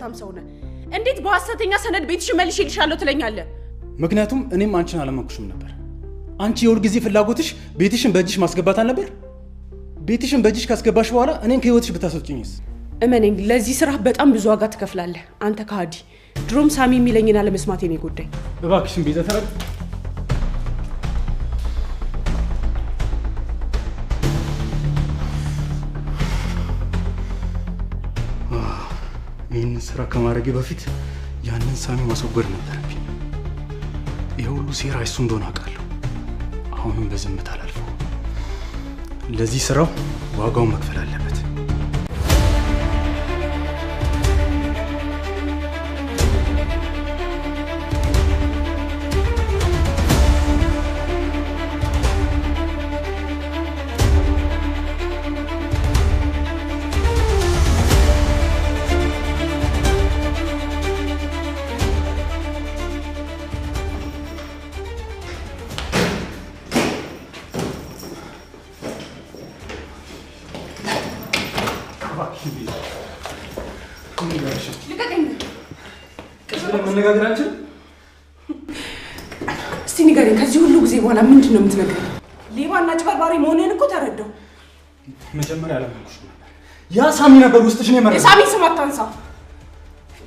ውሸታም ሰው ነህ። እንዴት በሐሰተኛ ሰነድ ቤትሽ መልሽ ይልሻለሁ ትለኛለህ? ምክንያቱም እኔም አንቺን አላመንኩሽም ነበር። አንቺ የሁል ጊዜ ፍላጎትሽ ቤትሽን በእጅሽ ማስገባት አልነበር? ቤትሽን በእጅሽ ካስገባሽ በኋላ እኔን ከህይወትሽ ብታስወጪኝስ? እመነኝ፣ ለዚህ ስራ በጣም ብዙ ዋጋ ትከፍላለህ አንተ ከሃዲ። ድሮም ሳሚ የሚለኝን አለመስማቴ ነው የጎዳኝ። እባክሽን ቤዛ ተረድ። ይህንን ስራ ከማድረጌ በፊት ያንን ሳሚ ማስወገድ ነበረብኝ። ይህ ሁሉ ሴራ እሱ እንደሆነ አውቃለሁ። አሁንም በዝምታ አላልፈው። ለዚህ ስራው ዋጋውን መክፈል አለበት። መነጋገራችን እስቲ ንገረኝ፣ ከዚህ ሁሉ ጊዜ በኋላ ምንድን ነው የምትነግረኝ? ሌባና ጭበርባሪ መሆኔን እኮ ተረዳሁ። መጀመሪያ አላመንኩሽም ነበር። ያ ሳሚ ነበር ውስጥሽን የመረጠው። የሳሚ ስም አታንሳ።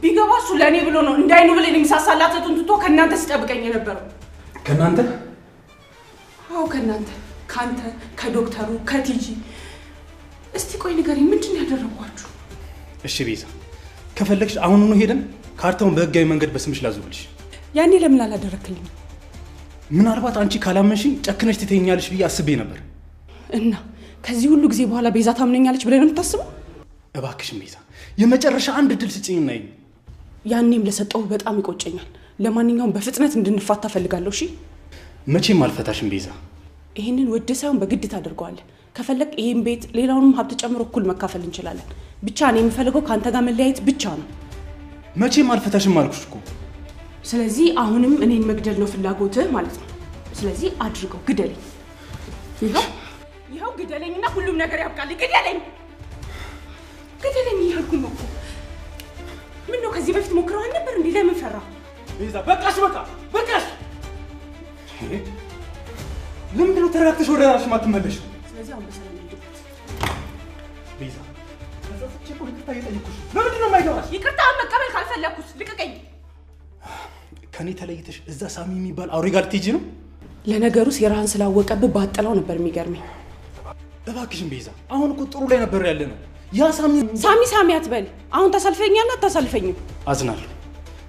ቢገባ እሱ ለእኔ ብሎ ነው እንዳይኑ ብለን የሚሳሳላትን ትቶ ከእናንተ ሲጠብቀኝ የነበረው። ከእናንተ? አዎ ከእናንተ፣ ከአንተ፣ ከዶክተሩ፣ ከቲጂ። እስቲ ቆይ ንገረኝ፣ ምንድን ነው ያደረጓችሁ? እሺ ቤዛ፣ ከፈለግሽ አሁኑኑ ሄደን ካርታውን በህጋዊ መንገድ በስምሽ ላዙልሽ። ያኔ ለምን አላደረክልኝ? ምናልባት አንቺ ካላመንሽኝ ጨክነሽ ትተኛለሽ ብዬ አስቤ ነበር። እና ከዚህ ሁሉ ጊዜ በኋላ ቤዛ ታምነኛለች ብለህ ነው የምታስበው? እባክሽን ቤዛ፣ የመጨረሻ አንድ እድል ስጪኝና ይኝ። ያኔም ለሰጠው በጣም ይቆጨኛል። ለማንኛውም በፍጥነት እንድንፋታ ፈልጋለሁ። እሺ? መቼም አልፈታሽም ቤዛ። ይሄንን ወደ ሳይሆን በግድ ታደርገዋለህ። ከፈለግ ይሄን ቤት ሌላውንም ሀብት ጨምሮ እኩል መካፈል እንችላለን። ብቻ እኔ የምፈልገው ከአንተ ጋር መለያየት ብቻ ነው። መቼም አልፈታሽም አልኩሽ እኮ። ስለዚህ አሁንም እኔን መግደል ነው ፍላጎትህ ማለት ነው። ስለዚህ አድርገው፣ ግደለኝ። ይኸው ግደለኝና ሁሉም ነገር ያብቃልኝ። ግደለኝ እያልኩኝ ነው እኮ። ምነው ከዚህ በፊት ሞክረዋል ነበር እንዴ? ለምን ፈራ? ቤዛ በቃሽ፣ በቃሽ። ለምንድን ነው ተረጋግተሽ ወደ ራስሽ ማትመለሽ? ስለዚህ አሁን በሰላም እንድትበት ቤዛ። ለምንድን ነው የማይገባሽ? ይቅርታውን መቀበል ካልፈለኩት ልቀቀኝ። ከኔ ተለይተሽ እዛ ሳሚ የሚባል አውሬ ጋር ልትሄጂ ነው? ለነገሩ ሴራህን ስላወቀብህ ባጠላው ነበር የሚገርመኝ። እባክሽን ቤዛ፣ አሁን እኮ ጥሩ ላይ ነበር ያለ ነው። ያ ሳሚ አትበል። አሁን ታሳልፈኛለህ አታሳልፈኝም? አዝናለሁ።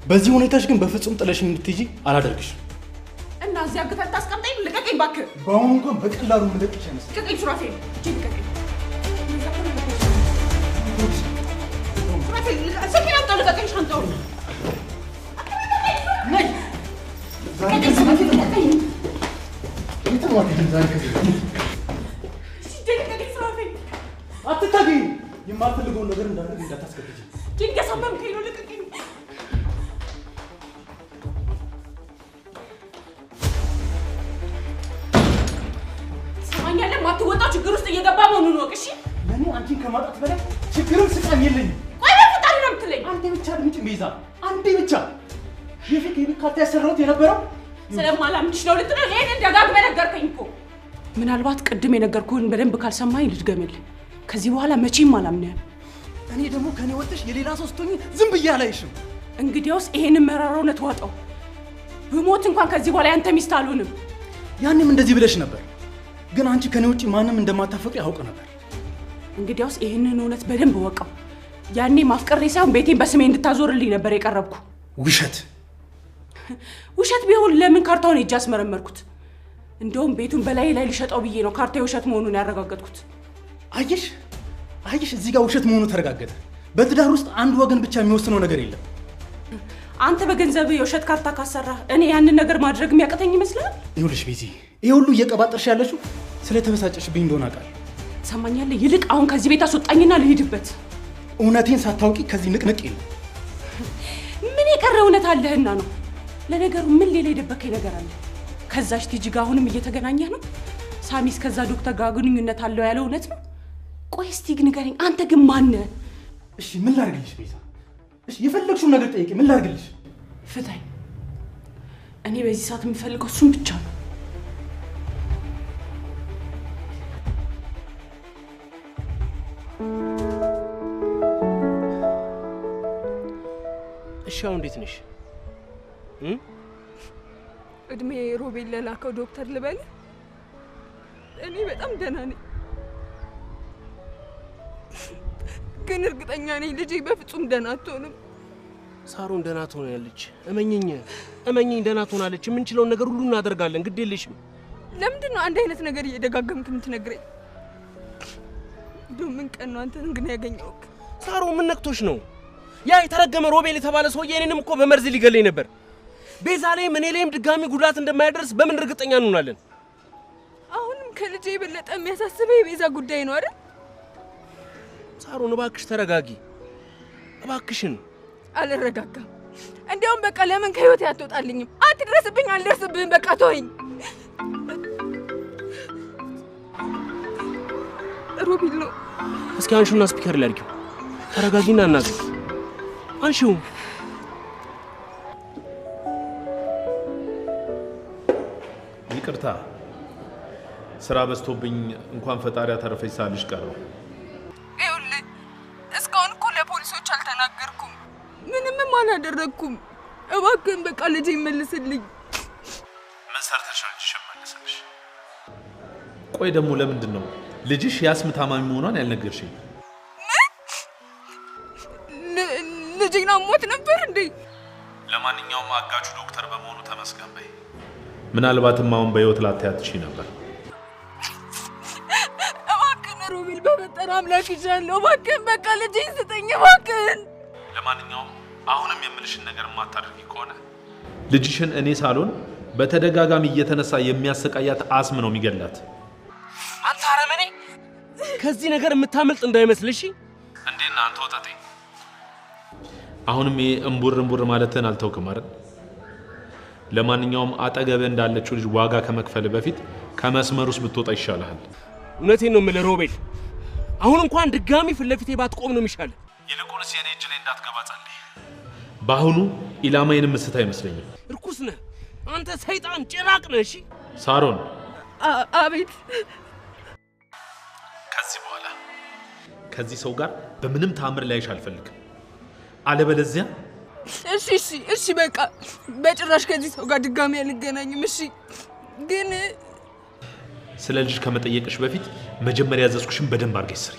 በዚህ ሁኔታሽ ግን በፍጹም ጥለሽ እንድትሄጂ አላደርግሽም። እና እዚያ አግተህ ታስቀምጠኝ? ልቀቀኝ እባክህ። በአሁኑ እንኳን በቀላሉ ምለቅሽ አይመስልም። ልቀቀኝ ሱራፌል፣ ልቀቀኝ። ልቀቀኝ ሻንጣውን። አትታገኝ። የማልፈልገውን ነገር እንዳደርግ እንዳታስገድጂ። ድንገት አመምከኝ ነው። ልቀቀኝ። ሰማኛለህ? ማትወጣው ችግር ውስጥ እየገባ መሆኑን ወቅ። እሺ? ለእኔ አንቺን ከማጣት በላይ ችግርም ስቃም የለኝም። ቆይ በፍጣሪ ነው የምትለኝ? አንዴ ብቻ ድምጭ ቤዛ፣ አንዴ ብቻ። የፊት የቤት ካርታ ያሰራሁት የነበረው ስለማላምንሽ ነው ልትለው? ይሄንን ደጋግመህ ነገርከኝ እኮ። ምናልባት ቅድም የነገርኩህን በደንብ ካልሰማኝ ልድገምልህ። ከዚህ በኋላ መቼም አላምንህም። እኔ ደግሞ ከኔ ወጥሽ የሌላ ሰው ስትሆኚ ዝም ብዬ አላይሽም። እንግዲያውስ ይሄንን መራራ እውነት ዋጠው። ብሞት እንኳን ከዚህ በኋላ ያንተ ሚስት አልሆንም። ያንም እንደዚህ ብለሽ ነበር፣ ግን አንቺ ከኔ ውጪ ማንም እንደማታፈቅሪ ያውቅ ነበር። እንግዲያውስ ይሄንን እውነት በደንብ ወቀው። ያኔ ማፍቀሬ ሳይሆን ቤቴን በስሜ እንድታዞርልኝ ነበር የቀረብኩ። ውሸት ቢሆን ለምን ካርታውን ሄጄ አስመረመርኩት? እንደውም ቤቱን በላይ ላይ ልሸጠው ብዬ ነው ካርታው ውሸት መሆኑን ያረጋገጥኩት። አየሽ፣ እዚህ ጋር ውሸት መሆኑ ተረጋገጠ። በትዳር ውስጥ አንድ ወገን ብቻ የሚወስነው ነገር የለም። አንተ በገንዘብ የውሸት ካርታ ካሰራ እኔ ያንን ነገር ማድረግ የሚያቅተኝ ይመስላል? ይኸውልሽ ቤዚ፣ ይሄ ሁሉ እየቀባጠርሽ ያለሽው ስለተበሳጨሽብኝ እንደሆነ አውቃለሁ። ትሰማኛለህ? ይልቅ አሁን ከዚህ ቤት አስወጣኝና ልሂድበት። እውነቴን ሳታውቂ ከዚህ ንቅንቅ የለም። ምን የቀረ እውነት አለህና ነው? ለነገሩ ምን ሌላ የደበከኝ ነገር አለ? ከዛሽ ቲጂ ጋር አሁንም እየተገናኘህ ነው? ሳሚስ ከዛ ዶክተር ጋር ግንኙነት አለው ያለው እውነት ነው? ቆይ እስቲ ንገረኝ፣ አንተ ግን ማን ነህ? እሺ ምን ላድርግልሽ ቤዛ? እሺ የፈለግሽውን ነገር ጠይቂ ምን ላድርግልሽ ፍታኝ እኔ በዚህ ሰዓት የምፈልገው እሱን ብቻ ነው እሺው እንዴት ነሽ እድሜ ሮቤል ለላከው ዶክተር ልበል እኔ በጣም ደህና ነኝ ግን እርግጠኛ ነኝ ልጄ በፍጹም ደህና አትሆንም ሳሮን ደህና ትሆናለች እመኚኝ ደህና ትሆናለች የምንችለው ነገር ሁሉ እናደርጋለን ግድ የለሽም ለምንድን ነው አንድ አይነት ነገር እየደጋገምክ የምትነግረኝ ምን ቀን ነው አንተን ግን ያገኘውክ ሳሮን ምን ነክቶሽ ነው ያ የተረገመ ሮቤል የተባለ ሰውዬ እኔንም እኮ በመርዝ ሊገለኝ ነበር ቤዛ ላይ ምን ላይም ድጋሚ ጉዳት እንደማይደርስ በምን እርግጠኛ እንሆናለን አሁንም ከልጄ የበለጠ የሚያሳስበው የቤዛ ጉዳይ ነው አይደል ሳሮን እባክሽ ተረጋጊ እባክሽን አልረጋጋም እንዴውም በቃ ለምን ከህይወት ያትወጣልኝም አትድረስብኝ አልደርስብህም በቃ ተወኝ ሮቤል ነው እስኪ አንሹና ስፒከር ላይ አድርጊው ተረጋጊና እናግሪ አንሺው ይቅርታ ስራ በዝቶብኝ እንኳን ፈጣሪ አተረፈኝ ሳልሽ ቀረው ይኸውልህ እስካሁን እኮ ለፖሊሶች አልተናገርኩም ምንም አላደረኩም እባክህን በቃ ልጄ ይመልስልኝ ምን ሰርተሽ ነው ልጅሽ መልሰልሽ ቆይ ደግሞ ለምንድን ነው ልጅሽ ያስም ታማሚ መሆኗን ያልነገርሽኝ ልጄና ሞት ነበር እንዴ ለማንኛውም አጋቹ ዶክተር በመሆኑ ተመስገን በይ ምናልባትም አሁን በህይወት ላታያትሽ ነበር እባክህን ሮቤል በፈጠረ አምላክ ይዣለሁ እባክህን በቃ ልጄን ስጠኝ እባክህን ለማንኛውም አሁንም የምልሽን ነገር ማታደርጊ ከሆነ ልጅሽን እኔ ሳሎን በተደጋጋሚ እየተነሳ የሚያሰቃያት አስም ነው የሚገላት አንተ አረመኔ ከዚህ ነገር የምታመልጥ እንዳይመስልሽ እንዴና አንተ ወጣቴ አሁንም እምቡር ማለትን አልተውክም አይደል ለማንኛውም አጠገብ እንዳለችው ልጅ ዋጋ ከመክፈል በፊት ከመስመር ውስጥ ብትወጣ ይሻላል እውነቴን ነው የምልህ ሮቤል አሁን እንኳን ድጋሚ ፍለፊቴ ባትቆም ነው የሚሻል ይልቁንስ የኔ እጅ ላይ እንዳትገባ ጸልይ ባሁኑ ኢላማዬን መስታ አይመስለኝም እርኩስ ነህ አንተ ሰይጣን ጭራቅ ነህ እሺ ሳሮን አቤት ከዚህ በኋላ ከዚህ ሰው ጋር በምንም ታምር ላይሽ አልፈልግም አለበለዚያ እሺ በቃ በጭራሽ ከዚህ ሰው ጋር ድጋሚ አልገናኝም እሺ ግን ስለ ልጅ ከመጠየቅሽ በፊት መጀመሪያ ያዘዝኩሽን በደንብ አድርገሽ ስሪ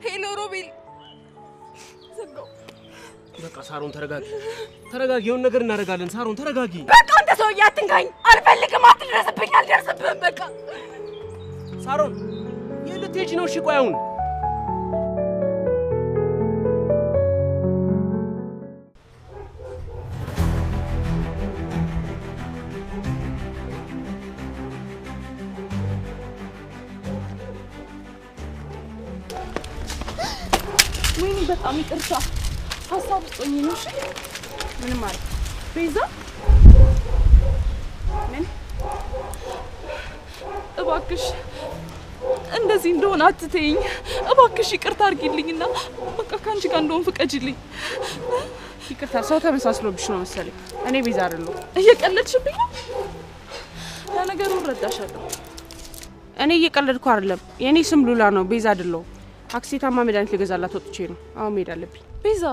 ሄሎ ሮቤል ዘጋው በቃ ሳሮን ተረጋጊ የሆነ ነገር እናደርጋለን ሳሮን ተረጋጊ በቃ አንተ ሰውዬ አትንካኝ አልፈልግም አትድረስብኝ አልደርስብህም በቃ ሳሮን የልትሄጂ ነው እሺ ቆይ አሁን ወይኔ በጣም ይቅርታ ሀሳብ ውስጥ ሆኜ ነው እሺ ምንም ማለት ቤዛ ምን እባክሽ እንደዚህ እንደሆነ አትተይኝ እባክሽ ይቅርታ አድርጊልኝና በቃ ካንቺ ጋር እንደሆን ፍቀጂልኝ ይቅርታ ሰው ተመሳስሎብሽ ነው መሰለኝ እኔ ቤዛ አይደለሁ እየቀለድሽብኝ ነው ለነገሩ እረዳሻለሁ እኔ እየቀለድኩ አይደለም የኔ ስም ሉላ ነው ቤዛ አይደለሁ አክሲታማ መድኃኒት ልገዛላት ወጥቼ ነው አሁን መሄድ አለብኝ ቤዛ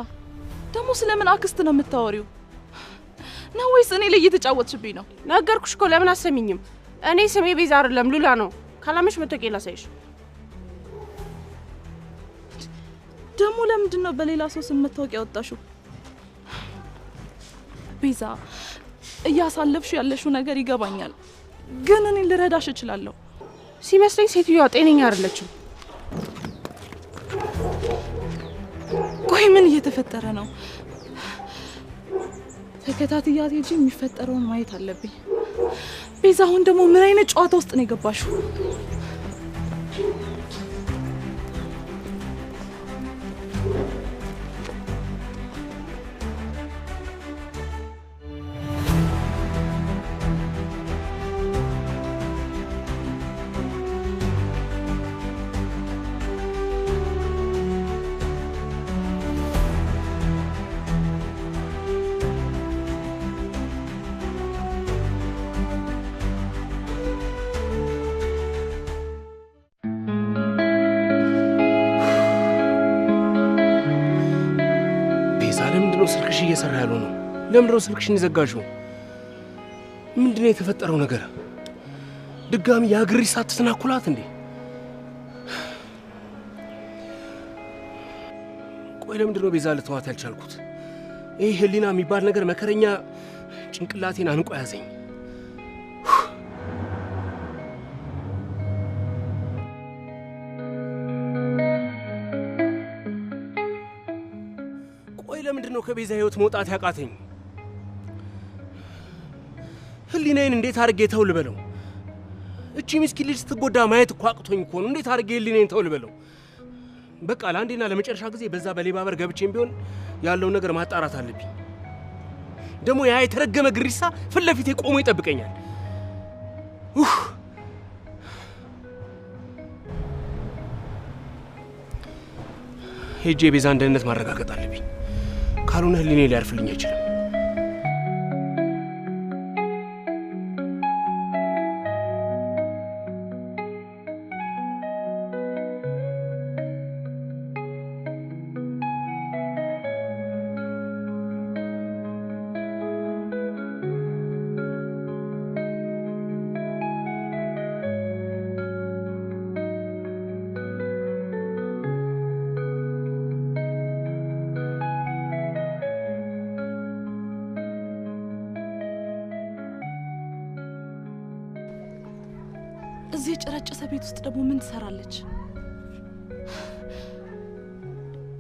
ደግሞ ስለምን አክስት ነው የምታወሪው ነው ወይስ እኔ ላይ እየተጫወትሽብኝ ነው ነገርኩሽ እኮ ለምን አሰሚኝም እኔ ስሜ ቤዛ አይደለም ሉላ ነው ካላመሽ መተቄ ላሳይሽ ደግሞ ለምንድን ነው በሌላ ሰው ስም መታወቂያ ያወጣሽው ቤዛ እያሳለፍሽ ያለሽው ነገር ይገባኛል ግን እኔ ልረዳሽ እችላለሁ ሲመስለኝ ሴትዮዋ ጤነኛ አይደለችም ቆይ ምን እየተፈጠረ ነው ተከታትያት ሄጂ የሚፈጠረውን ማየት አለብኝ ቤዛ አሁን ደግሞ ምን አይነት ጨዋታ ውስጥ ነው የገባሽው ለምንድነው ስልክሽ እየሰራ ያለው ነው? ለምንድነው ስልክሽን የዘጋሽው? ምንድነው የተፈጠረው ነገር? ድጋሚ ያግሪ ሳትተናኩላት እንዴ? ቆይ ለምንድነው ቤዛ ልተዋት ያልቻልኩት? ይሄ ህሊና የሚባል ነገር መከረኛ ጭንቅላቴን አንቆ ያዘኝ። ቆይ ለምንድነው ከቤዛ ህይወት መውጣት ያቃተኝ? ህሊናዬን እንዴት አድርጌ ተው ልበለው? እቺ ምስኪን ልጅ ስትጎዳ ማየት እኮ አቅቶኝ እኮ ነው። እንዴት አድርጌ ህሊናዬን ተው ልበለው? በቃ ለአንዴና ለመጨረሻ ጊዜ በዛ በሌባ በር ገብቼም ቢሆን ያለውን ነገር ማጣራት አለብኝ። ደግሞ ያ የተረገመ ግሪሳ ፊት ለፊቴ ቆሞ ይጠብቀኛል። ሄጄ ቤዛን ደህንነት ማረጋገጥ አለብኝ። ካልሆነ ህሊናዬ ሊያርፍልኝ አይችልም። እዚህ ጨረጨሰ ቤት ውስጥ ደግሞ ምን ትሰራለች?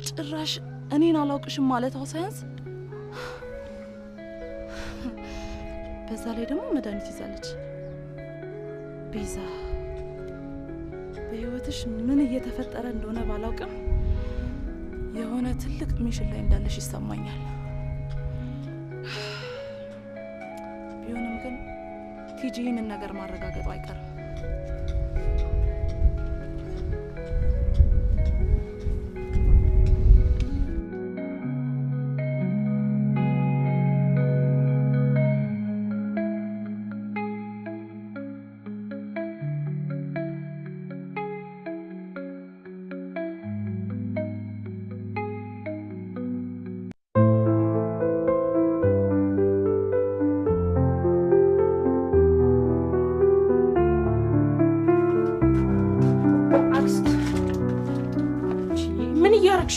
ጭራሽ እኔን አላውቅሽም ማለቷ ሳያንስ በዛ ላይ ደግሞ መድኃኒት ይዛለች። ቤዛ በህይወትሽ ምን እየተፈጠረ እንደሆነ ባላውቅም የሆነ ትልቅ ሚሽን ላይ እንዳለሽ ይሰማኛል። ቢሆንም ግን ቲጂ ይህንን ነገር ማረጋገጡ አይቀርም።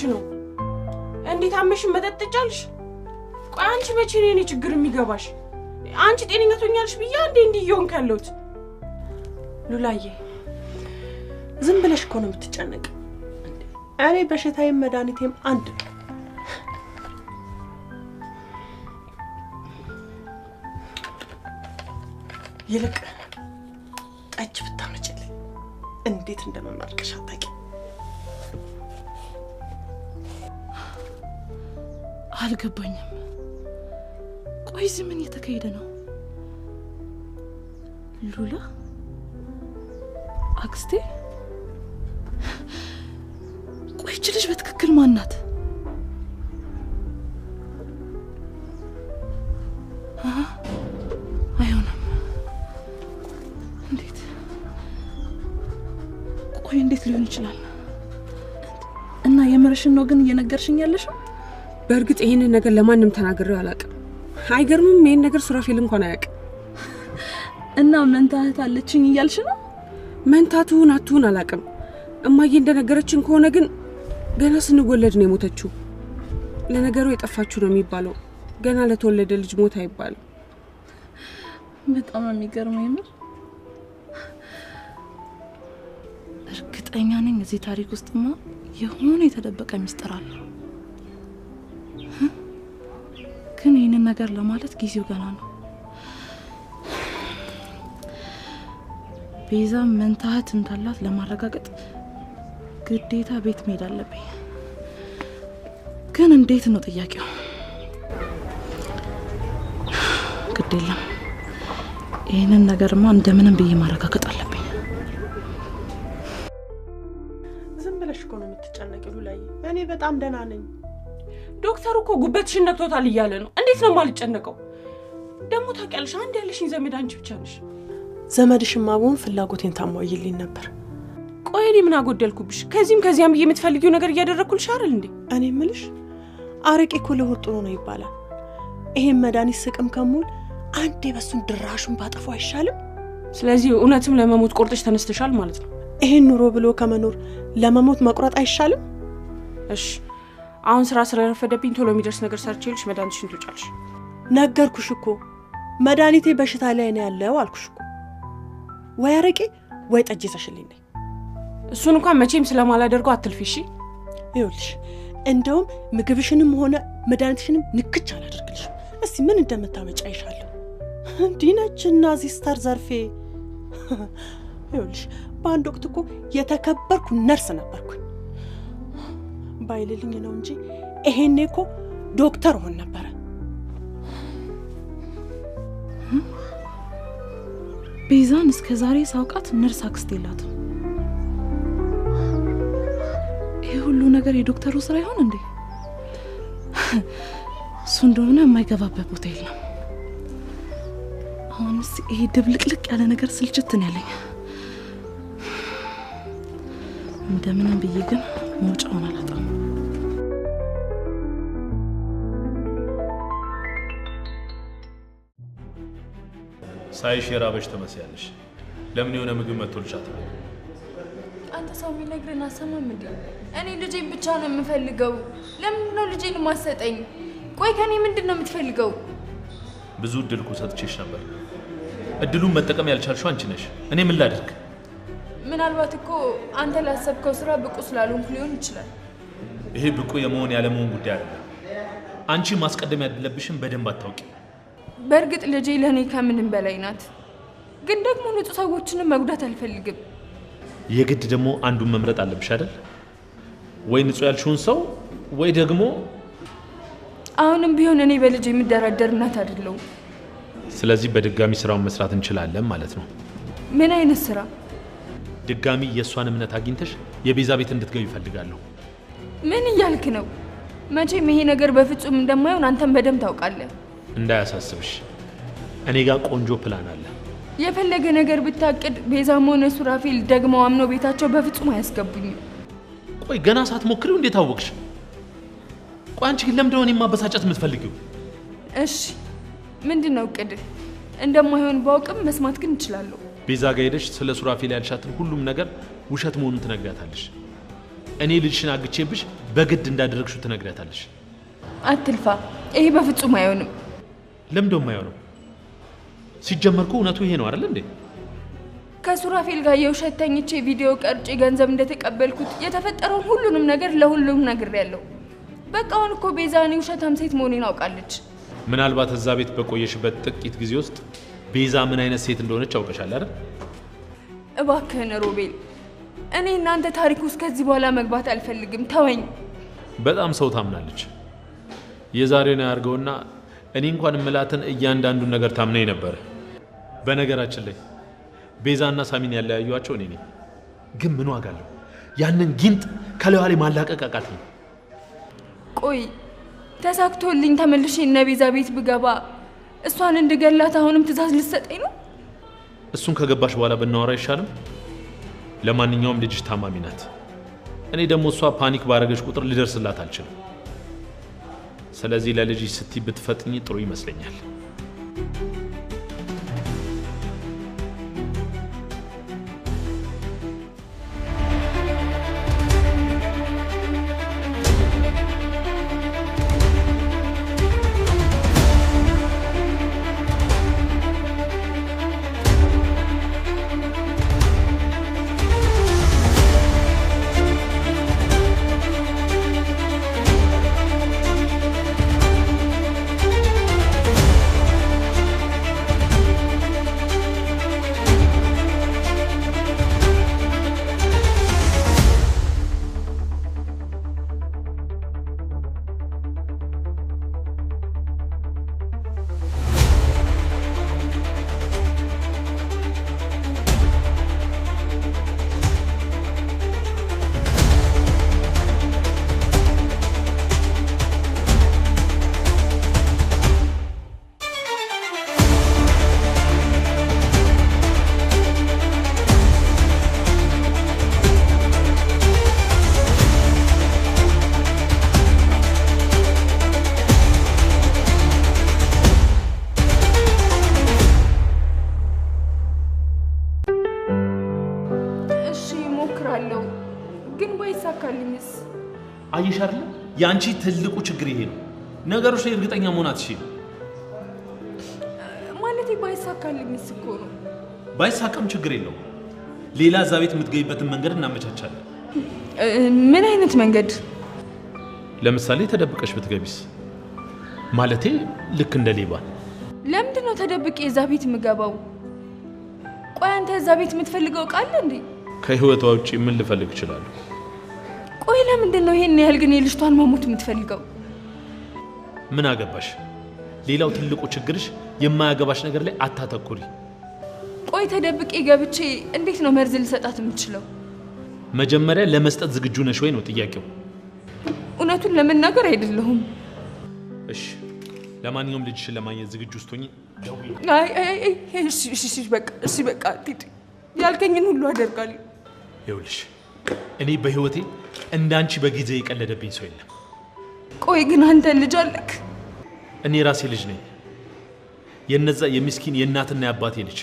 ነው እንዴት አመሽን መጠጥ ትጫልሽ? ቆይ አንቺ መቼ ነው የኔ ችግር የሚገባሽ? አንቺ ጤነኛ ትሆኛለሽ ብዬ አንዴ እንዲየውን ካለውት ሉላዬ ዝም ብለሽ እኮ ነው የምትጨነቅ። እኔ በሽታዬም መድኃኒቴም አንድ ነው። ይልቅ ጠጅ ብታመጭልኝ እንዴት እንደመማርቅሽ አታውቂ። አልገባኝም። ቆይ እዚህ ምን እየተካሄደ ነው? ሉላ አክስቴ? ቆይ እቺ ልጅ በትክክል ማን ናት? አይሆንም። እንዴት ሊሆን ይችላል? እና የምርሽን ነው ግን እየነገርሽኝ ያለሽው? በእርግጥ ይሄንን ነገር ለማንም ተናግሬው አላውቅም። አይገርምም? ይሄን ነገር ሱራፌል እንኳን አያውቅም። እና መንታት አለችኝ እያልሽ ነው? መንታቱን አቱን አላውቅም። እማዬ እንደነገረችን ከሆነ ግን ገና ስንወለድ ነው የሞተችው። ለነገሩ የጠፋችው ነው የሚባለው። ገና ለተወለደ ልጅ ሞት አይባልም። በጣም የሚገርመው የምር እርግጠኛ ነኝ እዚህ ታሪክ ውስጥማ የሆነ የተደበቀ ሚስጥር አለ። ግን ይህንን ነገር ለማለት ጊዜው ገና ነው። ቤዛ መንታት እንዳላት ለማረጋገጥ ግዴታ ቤት መሄድ አለብኝ። ግን እንዴት ነው ጥያቄው? ግዴለም ይህንን ነገርማ እንደምንም ብዬ ማረጋገጥ አለብኝ። ዝም ብለሽ እኮ ነው የምትጨነቂው ሉላዬ። እኔ በጣም ደህና ነኝ። ዶክተሩ እኮ ጉበትሽን ነክቶታል እያለ ነው። እንዴት ነው ማልጨነቀው? ደግሞ ታውቂያለሽ አንድ ያለሽኝ ዘመድ አንቺ ብቻ ነሽ። ዘመድሽማ ብሆን ፍላጎቴን ታሟይልኝ ነበር። ቆይ እኔ ምን አጎደልኩብሽ? ከዚህም ከዚያም ብዬ የምትፈልጊው ነገር እያደረኩልሽ አይደል እንዴ? እኔ እምልሽ አረቄ እኮ ለሆድ ጥሩ ነው ይባላል። ይሄን መድኃኒት ስቅም ከሙል አንዴ በሱን ድራሹን ባጠፋው አይሻልም? ስለዚህ እውነትም ለመሞት ቆርጠሽ ተነስተሻል ማለት ነው። ይሄን ኑሮ ብሎ ከመኖር ለመሞት መቁረጥ አይሻልም? እሺ አሁን ስራ ስለረፈደብኝ ቶሎ የሚደርስ ነገር ሰርቼልሽ መድኃኒትሽን ትውጫለሽ። ነገርኩሽ እኮ መድኃኒቴ በሽታ ላይ ነው ያለው አልኩሽ እኮ። ወይ አረቄ ወይ ጠጅ ተሽልኝ። እሱን እንኳን መቼም ስለማላደርገው አትልፊ እሺ? ይኸውልሽ እንደውም ምግብሽንም ሆነ መድኃኒትሽንም ንክች አላደርግልሽም። እስቲ ምን እንደምታመጫ ይሻለሁ። ዲነችና ሲስተር ዘርፌ ይኸውልሽ በአንድ ወቅት እኮ የተከበርኩ ነርስ ነበርኩ። ባይልልኝ ነው እንጂ ይሄኔ እኮ ዶክተር ሆን ነበር። ቤዛን እስከ ዛሬ ሳውቃት ነርስ አክስት የላትም። ይሄ ሁሉ ነገር የዶክተሩ ስራ ይሆን እንዴ? እሱ እንደሆነ የማይገባበት ቦታ የለም። አሁንስ ይሄ ድብልቅልቅ ያለ ነገር ስልችት ነው ያለኝ። እንደምንም ብዬ ግን መውጫውን አላጣም። ሳይሽ የራበሽ ተመስያለሽ። ለምን የሆነ ምግብ መጥቶልሻት? አንተ ሰው የሚነግረን አሰማም እንዴ? እኔ ልጄን ብቻ ነው የምፈልገው። ለምን ነው ልጄን ማሰጠኝ? ቆይ ከኔ ምንድነው የምትፈልገው? ብዙ እድል እኮ ሰጥቼሽ ነበር። እድሉን መጠቀም ያልቻልሽው አንቺ ነሽ። እኔ ምን ላድርግ? ምናልባት እኮ አንተ ላሰብከው ስራ ብቁ ስላልሆንኩ ሊሆን ይችላል። ይሄ ብቁ የመሆን ያለመሆን ጉዳይ አይደለም። አንቺ ማስቀደም ያለብሽን በደንብ አታውቂ። በእርግጥ ልጄ ለኔ ከምንም በላይ ናት። ግን ደግሞ ንጹህ ሰዎችንም መጉዳት አልፈልግም። የግድ ደግሞ አንዱን መምረጥ አለብሽ አይደል? ወይ ንጹህ ያልሽውን ሰው ወይ ደግሞ አሁንም ቢሆን እኔ በልጄ የምደራደር እናት አይደለሁም። ስለዚህ በድጋሚ ስራውን መስራት እንችላለን ማለት ነው። ምን አይነት ስራ? ድጋሚ የእሷን እምነት አግኝተሽ የቤዛ ቤት እንድትገቢ እፈልጋለሁ። ምን እያልክ ነው? መቼም ይሄ ነገር በፍጹም እንደማይሆን አንተም በደንብ ታውቃለህ። እንዳያሳስብሽ፣ እኔ ጋር ቆንጆ ፕላን አለ። የፈለገ ነገር ብታቅድ ቤዛም ሆነ ሱራፌል ደግሞ አምነው ቤታቸው በፍጹም አያስገቡኝም። ቆይ ገና ሳትሞክሪው እንዴት አወቅሽ? ቆይ አንቺ ግን ለምንድን ነው እኔን ማበሳጨት የምትፈልጊው? እሺ ምንድነው እቅድህ? እንደማይሆን ባውቅም መስማት ግን እችላለሁ። ቤዛ ጋር ሄደሽ ስለ ሱራፌል ያልሻትን ሁሉም ነገር ውሸት መሆኑን ትነግራታለሽ። እኔ ልጅሽን አግቼብሽ በግድ እንዳደረግሽው ትነግራታለሽ። አትልፋ፣ ይሄ በፍጹም አይሆንም። ለምንድን ነው የማይሆነው? ሲጀመር እኮ እውነቱ ይሄ ነው አይደል እንዴ? ከሱራፌል ጋር የውሸት ተኝቼ ቪዲዮ ቀርጬ ገንዘብ እንደተቀበልኩት የተፈጠረውን ሁሉንም ነገር ለሁሉም ነግሬያለሁ። በቃ አሁን እኮ ቤዛ እኔ ውሸታም ሴት መሆኔን አውቃለች። ምናልባት እዛ ቤት በቆየሽበት ጥቂት ጊዜ ውስጥ ቤዛ ምን አይነት ሴት እንደሆነች አውቀሻል አይደል? እባክህን ሮቤል፣ እኔ እናንተ ታሪክ ውስጥ ከዚህ በኋላ መግባት አልፈልግም። ተወኝ። በጣም ሰው ታምናለች። የዛሬውን ያርገውና እኔ እንኳን እምላትን እያንዳንዱን ነገር ታምነኝ ነበር። በነገራችን ላይ ቤዛና ሳሚን ያለያዩዋቸው እኔ ነኝ። ግን ምን ዋጋ አለው? ያንን ጊንጥ ከለዋሌ ማላቀቅ አቃተኝ። ቆይ ተሳክቶልኝ ተመልሼ እነ ቤዛ ቤት ብገባ እሷን እንድገላት አሁንም ትእዛዝ ልትሰጠኝ ነው? እሱን ከገባሽ በኋላ ብናወራ አይሻልም? ለማንኛውም ልጅሽ ታማሚ ናት። እኔ ደግሞ እሷ ፓኒክ ባረገች ቁጥር ልደርስላት አልችልም። ስለዚህ ለልጅሽ ስትይ ብትፈጥኝ ጥሩ ይመስለኛል። ያንቺ ትልቁ ችግር ይሄ ነው። ነገሮች ላይ እርግጠኛ መሆን አትችይም። ማለቴ ባይሳካልኝስ እኮ ነው። ባይሳካም ችግር የለውም። ሌላ እዛ ቤት የምትገቢበትን መንገድ እናመቻቻለን። ምን አይነት መንገድ? ለምሳሌ ተደብቀሽ ብትገቢስ? ማለቴ ልክ እንደ ሌባ። ለምንድን ነው ተደብቄ እዛ ቤት የምገባው? ቆይ አንተ እዛ ቤት የምትፈልገው ቃል እንዴ? ከህይወቷ ውጪ ምን ልፈልግ እችላለሁ? ቆይ ለምንድን ነው ይሄን ያህል ግን የልጅቷን መሞት የምትፈልገው? ምን አገባሽ? ሌላው ትልቁ ችግርሽ የማያገባሽ ነገር ላይ አታተኩሪ። ቆይ ተደብቄ ገብቼ እንዴት ነው መርዝ ልሰጣት የምትችለው? መጀመሪያ ለመስጠት ዝግጁ ነሽ ወይ ነው ጥያቄው። እውነቱን ለመናገር አይደለሁም። እሺ ለማንኛውም ልጅሽን ለማግኘት ዝግጁ ስትሆኚ ደውዪ። እሺ በቃ ትሂድ። ያልከኝን ሁሉ አደርጋለሁ። ይኸውልሽ እኔ በህይወቴ እንዳንቺ በጊዜ የቀለደብኝ ሰው የለም። ቆይ ግን አንተ ልጅ አለክ? እኔ ራሴ ልጅ ነኝ። የነዛ የምስኪን የእናትና የአባቴ ልጅ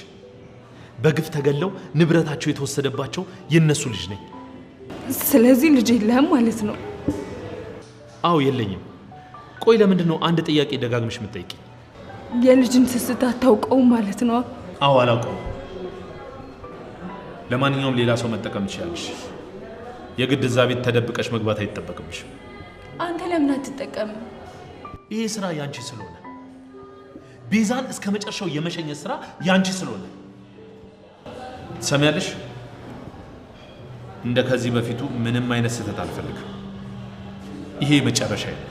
በግፍ ተገለው ንብረታቸው የተወሰደባቸው የነሱ ልጅ ነኝ። ስለዚህ ልጅ የለህም ማለት ነው? አዎ የለኝም። ቆይ ለምንድን ነው አንድ ጥያቄ ደጋግመሽ የምትጠይቂ? የልጅን ስስት አታውቀውም ማለት ነው? አዎ አላውቀውም። ለማንኛውም ሌላ ሰው መጠቀም ትችላለሽ። የግድ እዛ ቤት ተደብቀሽ መግባት አይጠበቅብሽም። አንተ ለምን አትጠቀምም? ይሄ ስራ ያንቺ ስለሆነ፣ ቤዛን እስከ መጨረሻው የመሸኘት ስራ ያንቺ ስለሆነ ትሰሚያለሽ? እንደ ከዚህ በፊቱ ምንም አይነት ስህተት አልፈልግም። ይሄ መጨረሻ ነው።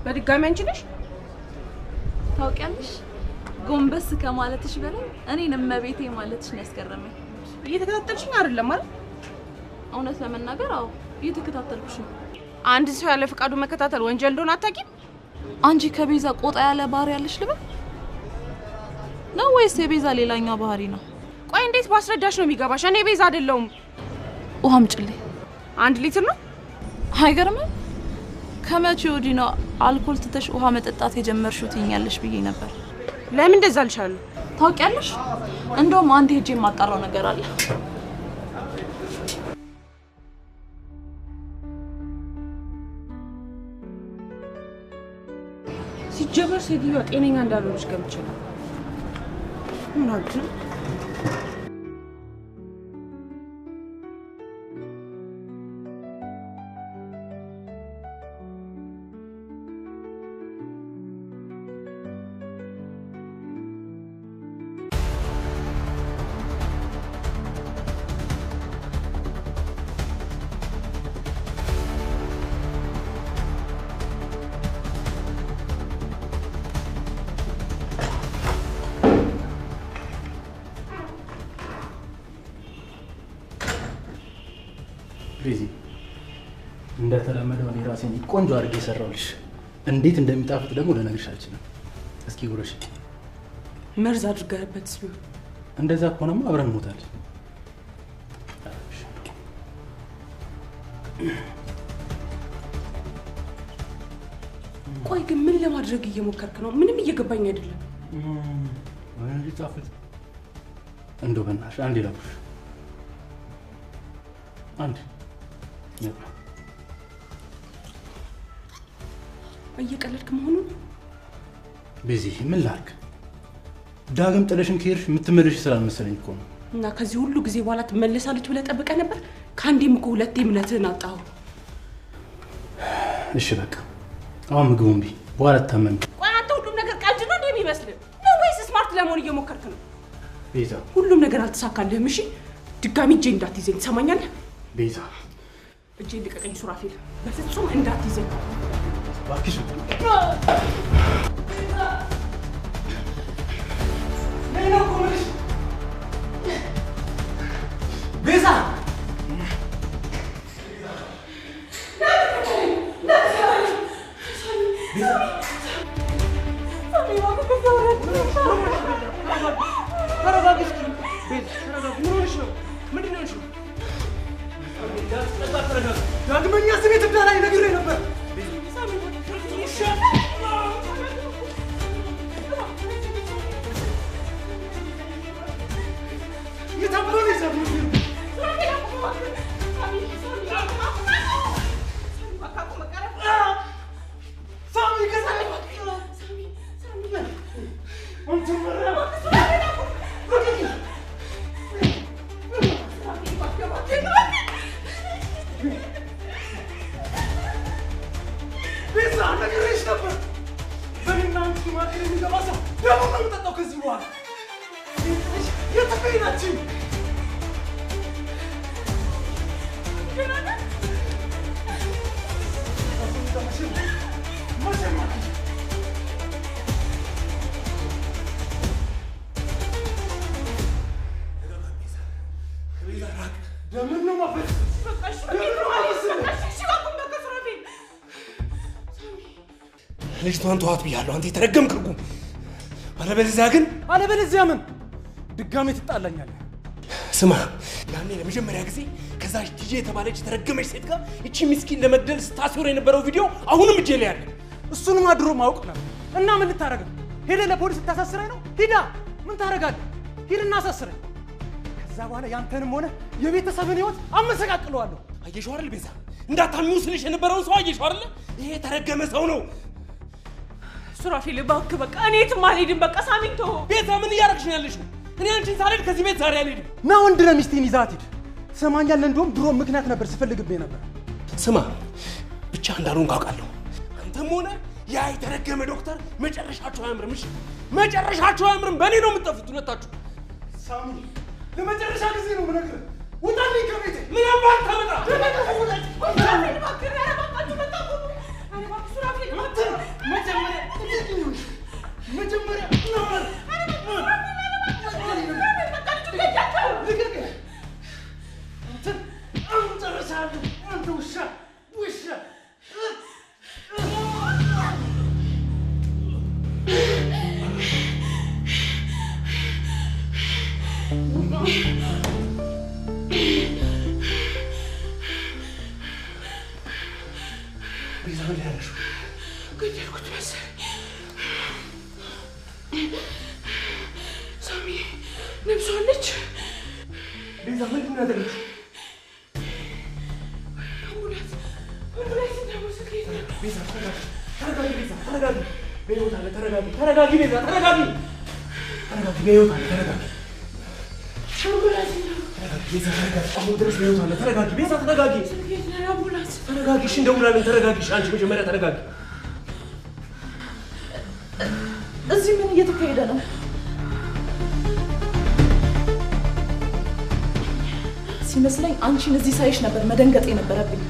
በድጋሚ አንቺ ነሽ? ታውቂያለሽ ጎንበስ ከማለትሽ በላይ እኔን እመቤቴ ማለትሽ ነው ያስገረመኝ። እየተከታተልሽኝ አይደለም ማለት? እውነት ለመናገር አዎ እየተከታተልኩሽ ነው። አንድ ሰው ያለ ፈቃዱ መከታተል ወንጀል እንደሆነ አታውቂም? አንቺ ከቤዛ ቆጣ ያለ ባህሪ ያለሽ ልበል ነው ወይስ የቤዛ ሌላኛው ባህሪ ነው? ቆይ እንዴት ባስረዳሽ ነው የሚገባሽ? እኔ ቤዛ አይደለሁም። ውሃ አምጪልኝ። 1 ሊትር ነው። አይገርምም? ከመቼ ወዲህ ነው አልኮል ትተሽ ውሃ መጠጣት የጀመርሽው ትይኛለሽ ብዬ ነበር። ለምን እንደዛ አልሻለሁ? ታውቂያለሽ እንደውም አንዴ ሄጄ የማጣራው ነገር አለ። ሲጀመር ሴትዮዋ ጤነኛ እንዳልሆነች ገምቻለሁ። ምን አልኩ? ቤዚ እንደተለመደው እኔ ራሴን ቆንጆ አድርጌ ሰራውልሽ። እንዴት እንደሚጣፍጥ ደግሞ ልነግርሽ አልችልም። እስኪ ጉረሽ። መርዝ አድርገህበትስ ቢሆን? እንደዛ ከሆነማ አብረን እንሞታለን። ቆይ ግን ምን ለማድረግ እየሞከርክ ነው? ምንም እየገባኝ አይደለም። ሊጣፍጥ እንደው በእናትሽ አንዴ ላኩሽ። አንድ እየቀለድክ መሆኑን ቤዚ ምን ላድርግ? ዳግም ጥለሽን ከሄድሽ የምትመለሽ ስላልመሰለኝ እኮ ነው። እና ከዚህ ሁሉ ጊዜ በኋላ ትመለሳለች ብለህ ጠብቀህ ነበር? ከአንዴም እኮ ሁለቴ እምነትህን አጣሁ። እሺ በቃ አሁን ምግቡን ቢ በኋላ ተታመሚ። ቆይ አንተ ሁሉም ነገር ቀልድ ነው እንዴ የሚመስልህ? ነው ወይስ ስማርት ለመሆን እየሞከርክ ነው? ቤዛ ሁሉም ነገር አልተሳካልህም። እሺ ድጋሚ እጄ እንዳትይዘኝ ትሰማኛለህ? ቤዛ እጄ ልቀቀኝ ሱራፌል፣ በፍጹም እንዳትይዘኝ እባክሽ። ቤዛ ተረጋጊ እስኪ ቤዛ ተረጋጋ። ዳግመኛ እዚህ ቤት እንዳላይ ነግሬ ነበር። የታበለ ይዘብ ሳሚ ከሳሚ ቤዛ ነግሬሽ ነበር። በእኔና አንቺ መካከል የሚገባ ሰው ደሙን ነው የምጠጣው ከዚህ በኋላ። የተፈይናችን ደምን ነው ማፈስ ልጅቷን ተዋት ብያለሁ። አንተ የተረገምክ እርጉም። አለበለዚያ ምን ድጋሜ ትጣላኛለህ? ስማ፣ ያኔ ለመጀመሪያ ጊዜ ከዛች ቲጂ የተባለች የተረገመች ሴት ጋር እቺ ምስኪን ለመግደል ስታስወር የነበረው ቪዲዮ አሁንም እጄ ላይ አለ። እሱንም አድሮ ማውቅ ነበር። እና ምን ልታረግ ነው? ሄደህ ለፖሊስ ልታሳስረኝ ነው? ሂዳ ምን ታረጋለህ? ሂድና አሳስረኝ። ከዛ በኋላ ያንተንም ሆነ የቤተሰብን ህይወት አመሰቃቅለዋለሁ። አየሽው አይደል ቤዛ? እንዳታምኚው ስልሽ የነበረውን ሰው አየሽው አይደል? ይሄ የተረገመ ሰው ነው። ሱራፌል እባክህ በቃ እኔ የትም አልሄድም። በቃ ሳሚን ተወው። ቤዛ ምን እያደረግሽ ነው ያለሽው? እኔ አንቺን ሳልሄድ ከዚህ ቤት ዛሬ አልሄድም። ና ወንድ ነህ፣ ሚስቴን ይዛት ሂድ። ትሰማኛለህ? እንደውም ድሮ ምክንያት ነበር ስፈልግብህ ነበር። ስማ ብቻ እንዳልሆንክ አውቃለሁ። አንተም ሆነ ያ የተረገመ ዶክተር መጨረሻችሁ አያምርም። እሺ መጨረሻችሁ አያምርም። በእኔ ነው የምትጠፉት ሁለታችሁ። ሳሚ ለመጨረሻ ጊዜ ነው የምነግርህ። ውጣልኝ ከቤቴ። ምን አባት ታመጣ? መጀመሪያ አንተ ውሻ ቤዛ ምን ያለሽው? ገደልኩት መሰለኝ። ሳሚ ነብሷለች። ቤዛ ምንድን ነው ያደረግሽው? ቤዛ ተረጋጊ። ቤዛ ተረጋጊ። በሕይወት አለ። ተረጋጊ። ቤዛ ተረጋጊ። በሕይወት አለ። ተረጋጊ። ቤዛ ተረጋጊ። አሁን ድረስ በሕይወት አለ። ተረጋጊ። ቤዛ ተረጋጊ። ተረጋጊ። እሺ እንደውላለን። ተረጋጊ። አንቺ መጀመሪያ ተረጋጊ። እዚህ ምን እየተካሄደ ነው? ሲመስለኝ አንቺን እዚህ ሳይሽ ነበር መደንገጥ የነበረብኝ።